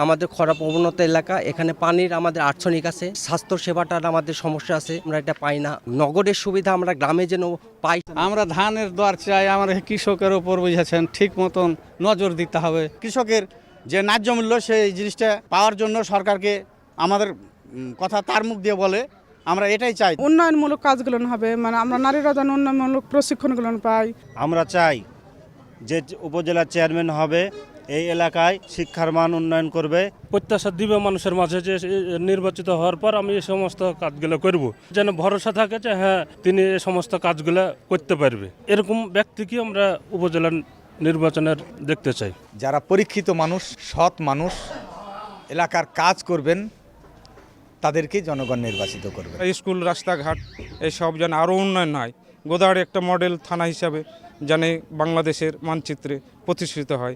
আমাদের খরা প্রবণতা এলাকা, এখানে পানির আমাদের আর্সেনিক আছে, স্বাস্থ্য সেবাটার আমাদের সমস্যা আছে, আমরা এটা পাই না। নগরের সুবিধা আমরা গ্রামে যেন পাই। আমরা ধানের দর চাই, আমরা কৃষকের ওপর বুঝেছেন ঠিক মতন নজর দিতে হবে। কৃষকের যে ন্যায্য মূল্য সেই জিনিসটা পাওয়ার জন্য সরকারকে আমাদের কথা তার মুখ দিয়ে বলে আমরা এটাই চাই। উন্নয়নমূলক কাজগুলো হবে, মানে আমরা নারীরা যেন উন্নয়নমূলক প্রশিক্ষণগুলো পাই। আমরা চাই যে উপজেলা চেয়ারম্যান হবে এই এলাকায় শিক্ষার মান উন্নয়ন করবে। প্রত্যাশা দিবে মানুষের মাঝে যে নির্বাচিত হওয়ার পর আমি এই সমস্ত কাজগুলো করব, যেন ভরসা থাকে যে হ্যাঁ তিনি এই সমস্ত কাজগুলো করতে পারবে। এরকম ব্যক্তিকে আমরা উপজেলা নির্বাচনের দেখতে চাই। যারা পরীক্ষিত মানুষ, সৎ মানুষ, এলাকার কাজ করবেন, তাদেরকেই জনগণ নির্বাচিত করবে। স্কুল, রাস্তাঘাট এসব যেন আরও উন্নয়ন হয়। গোদাগাড়ি একটা মডেল থানা হিসাবে যেন বাংলাদেশের মানচিত্রে প্রতিষ্ঠিত হয়।